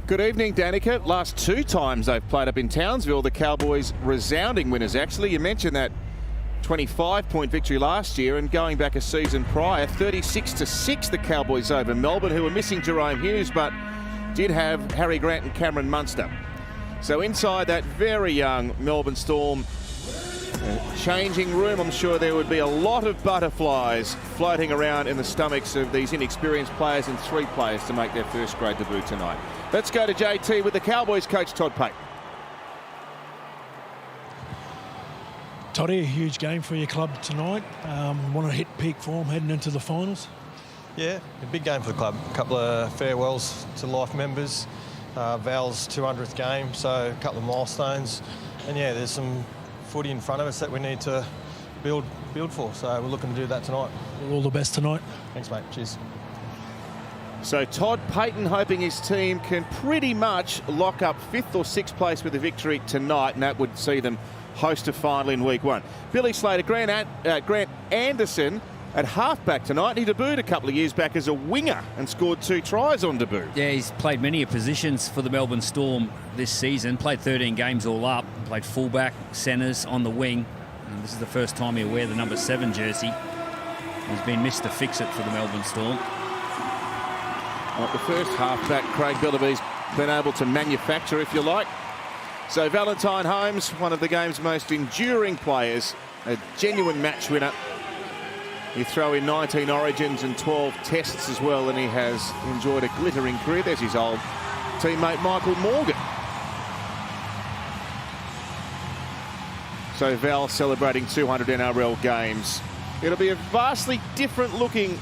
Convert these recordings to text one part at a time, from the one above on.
Good evening, Danica. Last two times they've played up in Townsville, the Cowboys resounding winners, actually. You mentioned that 25-point victory last year, and going back a season prior, 36-6 the Cowboys over Melbourne, who were missing Jerome Hughes, but did have Harry Grant and Cameron Munster. So inside that very young Melbourne Storm changing room, I'm sure there would be a lot of butterflies floating around in the stomachs of these inexperienced players and three players to make their first grade debut tonight. Let's go to JT with the Cowboys coach, Todd Payten. Toddy, a huge game for your club tonight. Want to hit peak form heading into the finals? Yeah, a big game for the club. A couple of farewells to life members. Val's 200th game, so a couple of milestones. And yeah, there's some footy in front of us that we need to build for. So we're looking to do that tonight. All the best tonight. Thanks, mate. Cheers. So Todd Payten hoping his team can pretty much lock up 5th or 6th place with a victory tonight, and that would see them host a final in week 1. Billy Slater, Grant Anderson at halfback tonight. He debuted a couple of years back as a winger and scored 2 tries on debut. Yeah, he's played many positions for the Melbourne Storm this season. Played 13 games all up. Played fullback, centres, on the wing. And this is the first time he'll wear the number 7 jersey. He's been Mr. Fix-It for the Melbourne Storm. Well, the first halfback Craig Bellaby's been able to manufacture, if you like. So Valentine Holmes, one of the game's most enduring players, a genuine match winner. You throw in 19 origins and 12 tests as well, and he has enjoyed a glittering career. There's his old teammate Michael Morgan. So Val celebrating 200 NRL games. It'll be a vastly different looking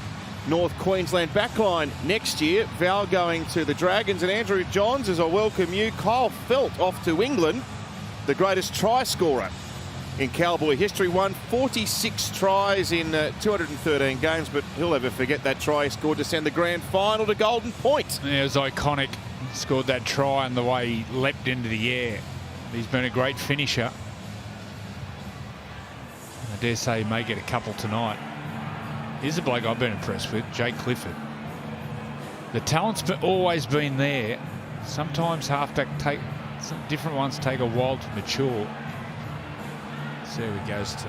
North Queensland backline next year. Val going to the Dragons, and Andrew Johns, as I welcome you. Kyle Felt off to England, the greatest try scorer in Cowboy history. Won 46 tries in 213 games, but he'll never forget that try he scored to send the grand final to Golden Point. Yeah, it was iconic. Scored that try and the way he leapt into the air. He's been a great finisher. I dare say he may get a couple tonight. Here's a bloke I've been impressed with, Jake Clifford. The talent's always been there. Sometimes some different ones take a while to mature. So there he goes to...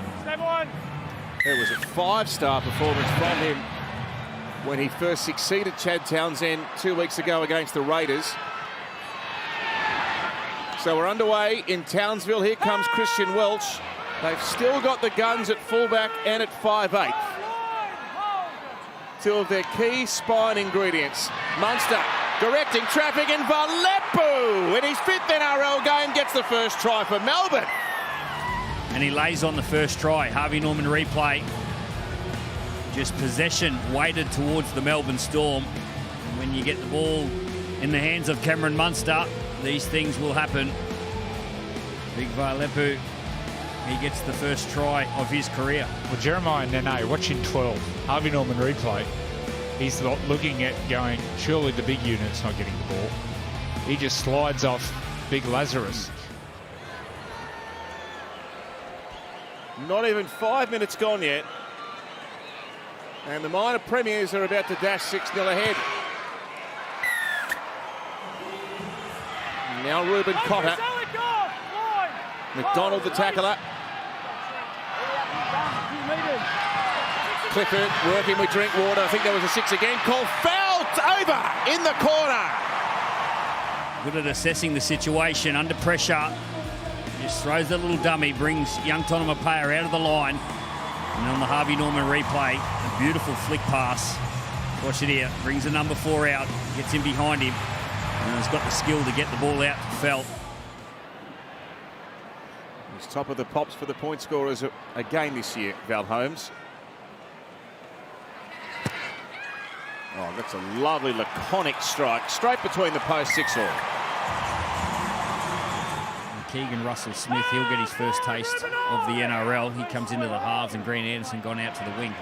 It was a 5-star performance from him when he first succeeded Chad Townsend 2 weeks ago against the Raiders. So we're underway in Townsville. Here comes Christian Welch. They've still got the guns at fullback and at 5'8". 2 of their key spine ingredients. Munster directing traffic, and Valepu in his 5th NRL game gets the first try for Melbourne. And he lays on the first try. Harvey Norman replay. Just possession weighted towards the Melbourne Storm. And when you get the ball in the hands of Cameron Munster, these things will happen. Big Valepu, he gets the first try of his career. Well, Jeremiah Nene, watching 12, Harvey Norman replay, he's looking at going, surely the big unit's not getting the ball. He just slides off Big Lazarus. Not even 5 minutes gone yet. And the minor premiers are about to dash 6-0 ahead. Now Ruben Cotter. McDonald the tackler. Clifford working with Drinkwater. I think there was a 6 again. Called foul over in the corner. Good at assessing the situation under pressure. Just throws the little dummy, brings young Tonumaipea out of the line. And on the Harvey Norman replay, a beautiful flick pass. Watch it here. Brings the number 4 out, gets him behind him, and has got the skill to get the ball out to Felt. He's top of the pops for the point scorers again this year, Val Holmes. Oh, that's a lovely laconic strike. Straight between the posts, 6-all. Keegan Russell-Smith, he'll get his first taste of the NRL. He comes into the halves, and Grant Anderson gone out to the wing.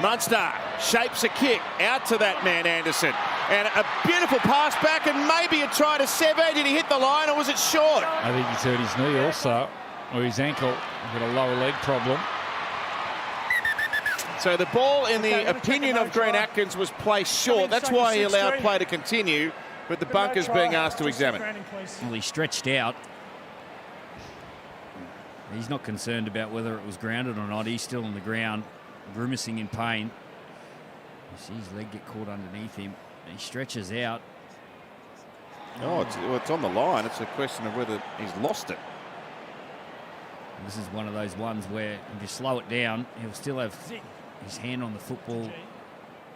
Munster shapes a kick out to that man Anderson, and a beautiful pass back, and maybe a try to Seve. Did he hit the line, or was it short? I think he's hurt his knee also, or his ankle. He's got a lower leg problem. So the ball, in the opinion of Grant Atkins, was placed short. That's why he allowed play to continue. but the bunker's being asked to examine. Well, he stretched out. He's not concerned about whether it was grounded or not. He's still on the ground, grimacing in pain. You see his leg get caught underneath him. He stretches out. Oh, it's on the line. It's a question of whether he's lost it. This is one of those ones where if you slow it down, he'll still have his hand on the football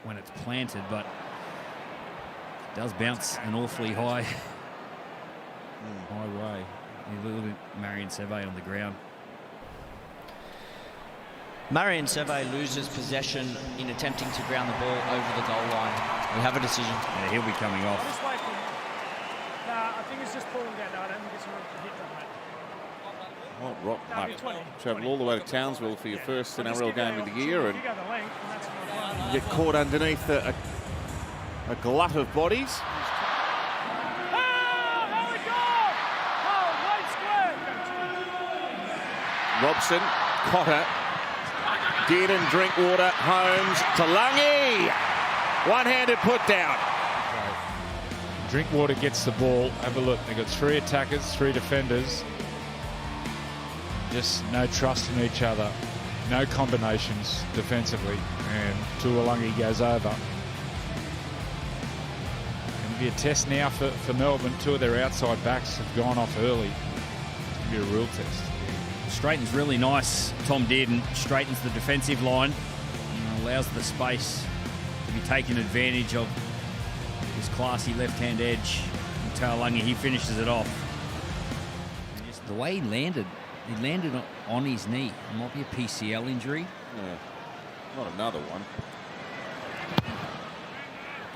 when it's planted, but it does bounce an awfully high way. You look at Marion Seve on the ground. Marion Seve loses possession in attempting to ground the ball over the goal line. We have a decision. Yeah, he'll be coming off. I think it's just pulling down. No, I don't think it's a hit on that. Oh, rock, mate. Travel all the way to Townsville for your first NRL game of the year and get caught underneath a glut of bodies. Robson, Cotter, Dearden, Drinkwater, Holmes, Talangi. One-handed put down. Drinkwater gets the ball. Have a look. They've got 3 attackers, 3 defenders. Just no trust in each other. No combinations defensively. And Tuolangi goes over. It'll be a test now for Melbourne. 2 of their outside backs have gone off early. It'll be a real test. Straightens really nice. Tom Dearden straightens the defensive line and allows the space to be taken advantage of. His classy left-hand edge. And Taulagi, he finishes it off. Just the way he landed on his knee. It might be a PCL injury. Yeah, not another one.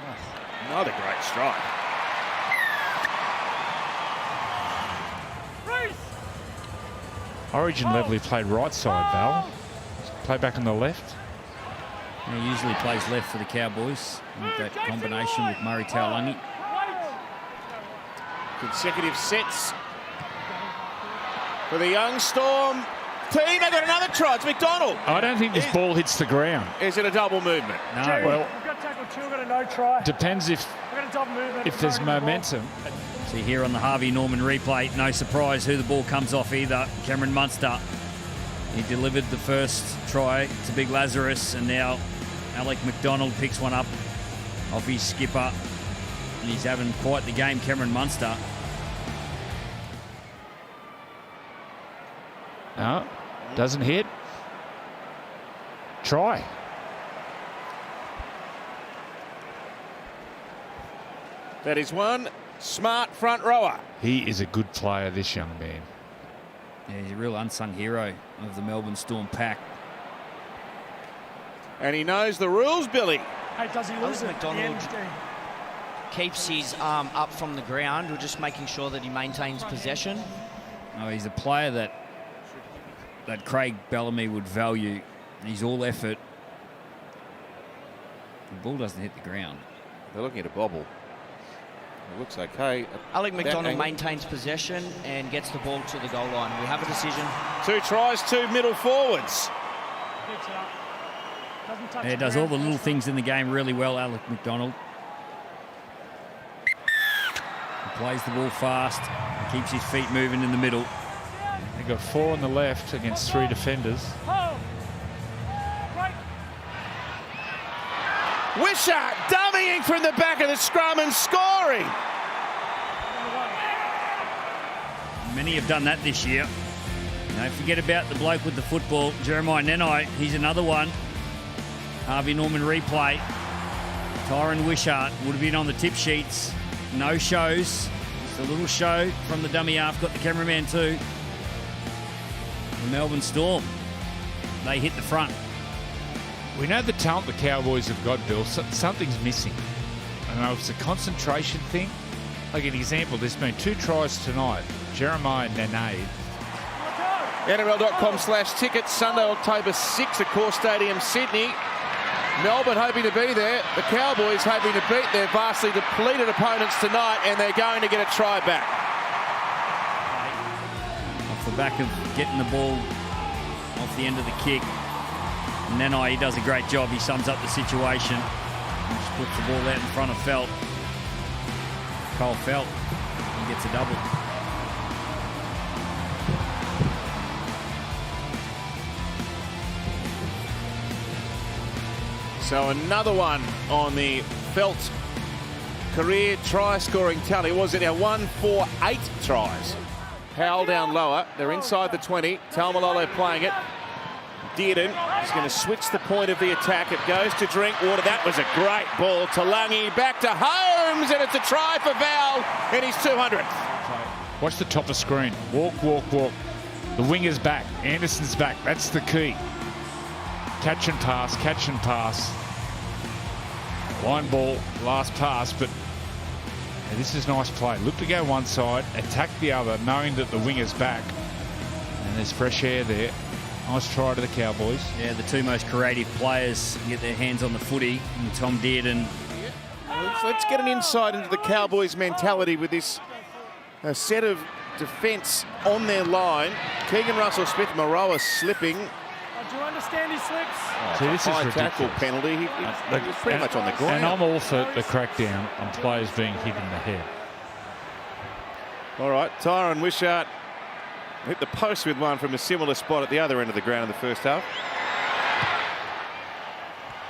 Oh, another great strike. Origin level, he played right side, Val. Play back on the left. He usually plays left for the Cowboys with that combination with Murray Taulagi. Consecutive sets for the young Storm team. They got another try. It's McDonald. I don't think this ball hits the ground. Is it a double movement? No. Well, we've got tackle 2, we've got a no try. Depends if there's momentum. See here on the Harvey Norman replay, no surprise who the ball comes off either. Cameron Munster. He delivered the first try to Big Lazarus, and now Alec McDonald picks one up off his skipper. And he's having quite the game, Cameron Munster. No, doesn't hit. Try. That is one smart front rower. He is a good player, this young man. Yeah, he's a real unsung hero of the Melbourne Storm pack. And he knows the rules, Billy. Hey, does he lose it? McDonald keeps his arm up from the ground. We're just making sure that he maintains possession. Oh, he's a player that Craig Bellamy would value. He's all effort. The ball doesn't hit the ground. They're looking at a bobble. It looks okay. Alec McDonald maintains possession and gets the ball to the goal line. We have a decision. 2 tries, 2 middle forwards. Yeah, does all the little things in the game really well, Alec McDonald. He plays the ball fast, keeps his feet moving in the middle. They've got 4 on the left against 3 defenders. Wishart dummying from the back of the scrum and scoring. Many have done that this year. Don't forget about the bloke with the football, Jeremiah Nenai. He's another one. Harvey Norman replay. Tyron Wishart would have been on the tip sheets. No shows. Just a little show from the dummy half. Got the cameraman too. The Melbourne Storm. They hit the front. We know the talent the Cowboys have got, Bill. Something's missing. I don't know if it's a concentration thing. Like an example, there's been 2 tries tonight. Jeremiah Nene. NRL.com/tickets, Sunday, October 6th at Core Stadium, Sydney. Melbourne hoping to be there. The Cowboys hoping to beat their vastly depleted opponents tonight, and they're going to get a try back. Off the back of getting the ball off the end of the kick. And then he does a great job. He sums up the situation. He just puts the ball out in front of Felt. Kyle Felt. He gets a double. So another one on the Felt career try-scoring tally. Was it now 1, 4, 8 tries? Powell down lower. They're inside the 20. Taumalolo playing it. Dearden is going to switch the point of the attack. It goes to Drinkwater. That was a great ball. Talangi back to Holmes, and it's a try for Val in his 200th. Watch the top of screen. Walk, walk, walk. The winger's back. Anderson's back. That's the key. Catch and pass, catch and pass. Line ball, last pass, but this is nice play. Look to go one side, attack the other, knowing that the winger's back. And there's fresh air there. Nice try to the Cowboys. Yeah, the two most creative players get their hands on the footy. And Tom Dearden. Let's get an insight into the Cowboys' mentality with this set of defence on their line. Keegan Russell-Smith, Maroa slipping. Do you understand his slips? See, this is High ridiculous. tackle penalty. He was pretty much on the ground. And I'm all for the crackdown on players being hit in the head. All right, Tyron Wishart hit the post with one from a similar spot at the other end of the ground in the first half.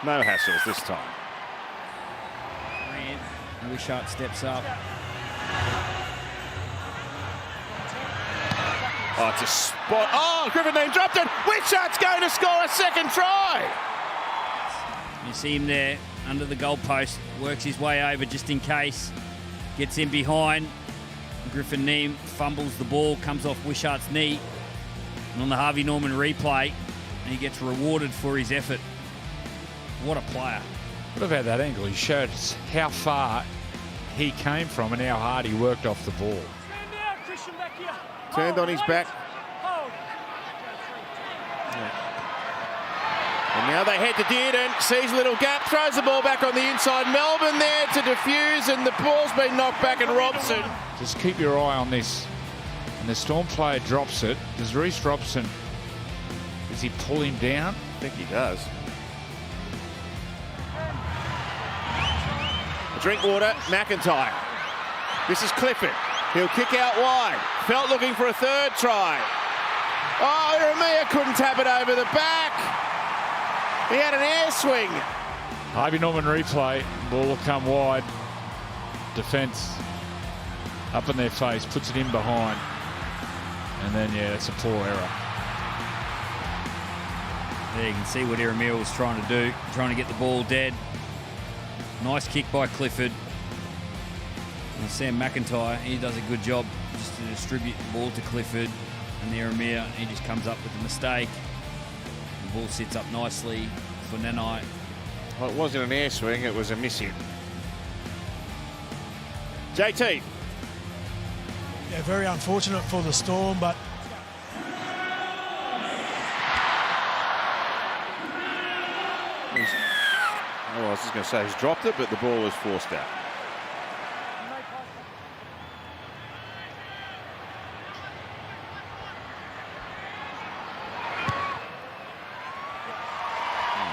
No hassles this time. Wishart steps up. Oh, it's a spot. Oh, Griffin name dropped it. Wishart's going to score a second try. You see him there under the goalpost. Works his way over just in case. Gets in behind. Griffin Neem fumbles the ball, comes off Wishart's knee. And on the Harvey Norman replay, he gets rewarded for his effort. What a player. What about that angle? He showed us how far he came from and how hard he worked off the ball. Stand down, Christian, back here. Turned on his back. Hold. And now they head to Dearden, sees a little gap, throws the ball back on the inside. Melbourne there to defuse, and the ball's been knocked back, and Robson. Just keep your eye on this. And the Storm player drops it. Does Reece Robson, does he pull him down? I think he does. Drinkwater, McIntyre. This is Clifford. He'll kick out wide. Felt looking for a third try. Oh, Iramia couldn't tap it over the back. He had an air swing. Harvey Norman replay. Ball will come wide. Defence up in their face, puts it in behind. And then, yeah, it's a poor error. There you can see what Iramia was trying to do, trying to get the ball dead. Nice kick by Clifford. And Sam McIntyre, he does a good job just to distribute the ball to Clifford. And Iramia, he just comes up with a mistake. The ball sits up nicely for Nanai. Well, it wasn't an air swing, it was a miss hit. JT. Yeah, very unfortunate for the Storm, but I was just going to say he's dropped it, but the ball was forced out.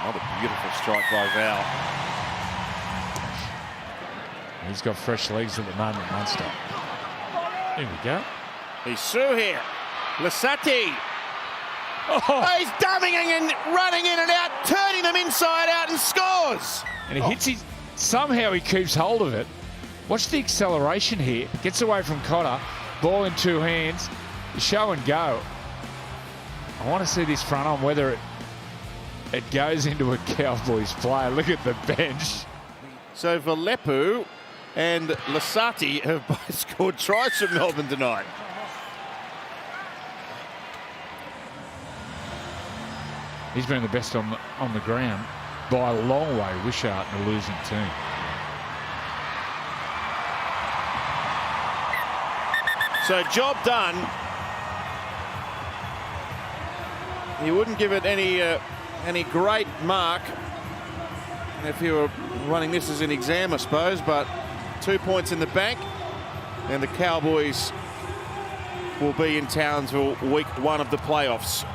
Another beautiful strike by Val. He's got fresh legs at the moment, Munster. Here we go. He's through here. Lasati. Oh, he's dumbing and running in and out, turning them inside out and scores. And he hits it. Somehow he keeps hold of it. Watch the acceleration here. Gets away from Cotter. Ball in two hands. Show and go. I want to see this front on whether it goes into a Cowboys player. Look at the bench. So Valepu and Lasati have both scored tries for Melbourne tonight. He's been the best on the ground by a long way. Wishart in a losing team. So job done. You wouldn't give it any great mark if you were running this as an exam, I suppose, but 2 points in the bank, and the Cowboys will be in Townsville week 1 of the playoffs.